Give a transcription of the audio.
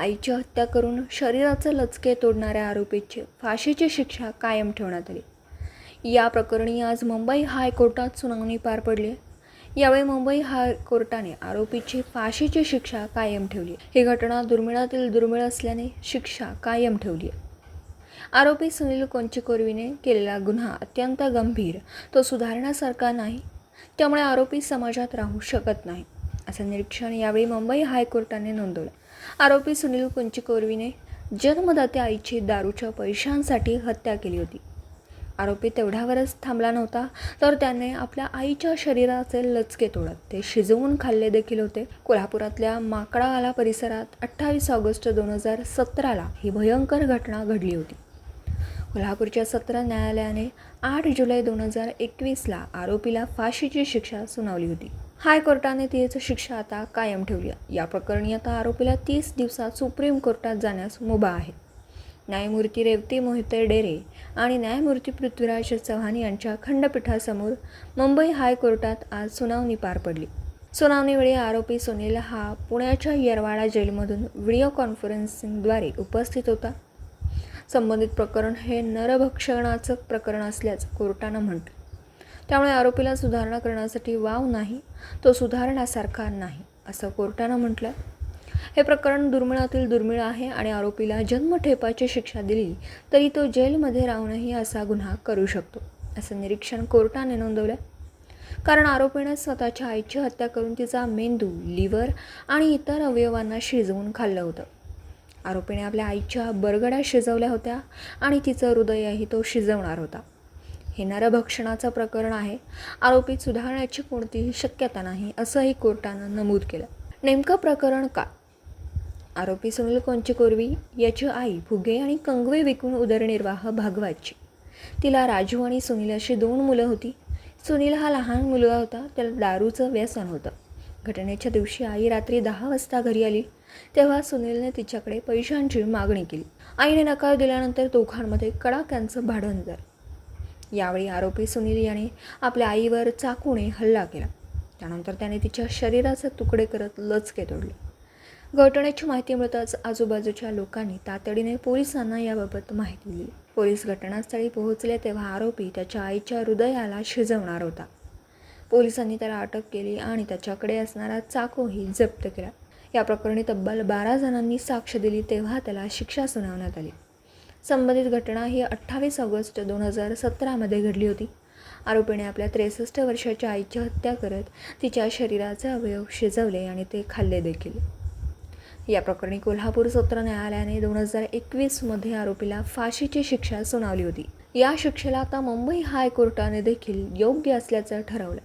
आईची हत्या करून शरीराचे लचके तोडणाऱ्या आरोपीची फाशीची शिक्षा कायम ठेवण्यात आली। या प्रकरणी आज मुंबई हायकोर्टात सुनावणी पार पडली। यावेळी मुंबई हायकोर्टाने आरोपीची फाशीची शिक्षा कायम ठेवली। ही घटना दुर्मिळातील दुर्मिळ असल्याने शिक्षा कायम ठेवली। आरोपी सुनील कोंचीकोर्वीने केलेला गुन्हा अत्यंत गंभीर, तो सुधारण्यासारखा नाही, त्यामुळे आरोपी समाजात राहू शकत नाही, असं निरीक्षण यावेळी मुंबई हायकोर्टाने नोंदवलं। आरोपी सुनील कोंचीकोर्वीने जन्मदात्या आईची दारूच्या पैशांसाठी हत्या केली होती। आरोपी तेवढ्यावरच थांबला नव्हता, तर त्याने आपल्या आईच्या शरीराचे लचके तोडत ते शिजवून खाल्ले देखील होते। कोल्हापुरातल्या माकडावाला परिसरात 28 ऑगस्ट 2017ला ही भयंकर घटना घडली होती। कोल्हापूरच्या सत्र न्यायालयाने 8 जुलै 2021ला आरोपीला फाशीची शिक्षा सुनावली होती। हायकोर्टाने तीच शिक्षा आता कायम ठेवली आहे। या प्रकरणी आता आरोपीला 30 दिवसात सुप्रीम कोर्टात जाण्यास मुभा आहे। न्यायमूर्ती रेवती मोहिते डेरे आणि न्यायमूर्ती पृथ्वीराज चव्हाण यांच्या खंडपीठासमोर मुंबई हायकोर्टात आज सुनावणी पार पडली। सुनावणीवेळी आरोपी सुनील हा पुण्याच्या येरवाडा जेलमधून व्हिडिओ कॉन्फरन्सिंगद्वारे उपस्थित होता। संबंधित प्रकरण हे नरभक्षणाचं प्रकरण असल्याचं कोर्टानं म्हटलं, त्यामुळे आरोपीला सुधारणा करण्यासाठी वाव नाही, तो सुधारण्यासारखा नाही, असं कोर्टानं म्हटलं। हे प्रकरण दुर्मिळातील दुर्मिळ आहे आणि आरोपीला जन्मठेपाची शिक्षा दिली तरी तो जेलमध्ये राहूनही असा गुन्हा करू शकतो, असं निरीक्षण कोर्टाने नोंदवलं। कारण आरोपीने स्वतःच्या आईची हत्या करून तिचा मेंदू, लिव्हर आणि इतर अवयवांना शिजवून खाल्लं होतं। आरोपीने आपल्या आईच्या बरगड्या शिजवल्या होत्या आणि तिचं हृदयही तो शिजवणार होता। हे नरभक्षणाचं प्रकरण आहे, आरोपीत सुधारण्याची कोणतीही शक्यता नाही, असंही कोर्टानं नमूद केलं। नेमकं प्रकरण का? आरोपी सुनील कोंचीकोर्वी याची आई फुगे आणि कंगवे विकून उदरनिर्वाह भागवायची। तिला राजू आणि सुनील अशी 2 मुलं होती। सुनील हा लहान मुलगा होता, त्याला दारूचं व्यसन होतं। घटनेच्या दिवशी आई रात्री 10 वाजता घरी आली, तेव्हा सुनीलने तिच्याकडे पैशांची मागणी केली। आईने नकार दिल्यानंतर दोघांमध्ये कडाक्यांचं भांडण झालं। यावेळी आरोपी सुनील याने आपल्या आईवर चाकूने हल्ला केला। त्यानंतर त्याने तिच्या शरीराचे तुकडे करत लचके तोडले। घटनेची माहिती मिळताच आजूबाजूच्या लोकांनी तातडीने पोलिसांना याबाबत माहिती दिली। पोलीस घटनास्थळी पोहोचले तेव्हा आरोपी त्याच्या आईच्या हृदयाला शिजवणार होता। पोलिसांनी त्याला अटक केली आणि त्याच्याकडे असणारा चाकूही जप्त केला। या प्रकरणी तब्बल 12 जणांनी साक्ष दिली तेव्हा त्याला शिक्षा सुनावण्यात आली। संबंधित घटना ही 28 ऑगस्ट 2017मध्ये घडली होती। आरोपीने आपल्या 63 वर्षाच्या आईची हत्या करत तिच्या शरीराचे अवयव शिजवले आणि ते खाल्ले देखील। या प्रकरणी कोल्हापूर सत्र न्यायालयाने 2021मध्ये आरोपीला फाशीची शिक्षा सुनावली होती। या शिक्षेला आता मुंबई हायकोर्टाने देखील योग्य असल्याचं ठरवलं।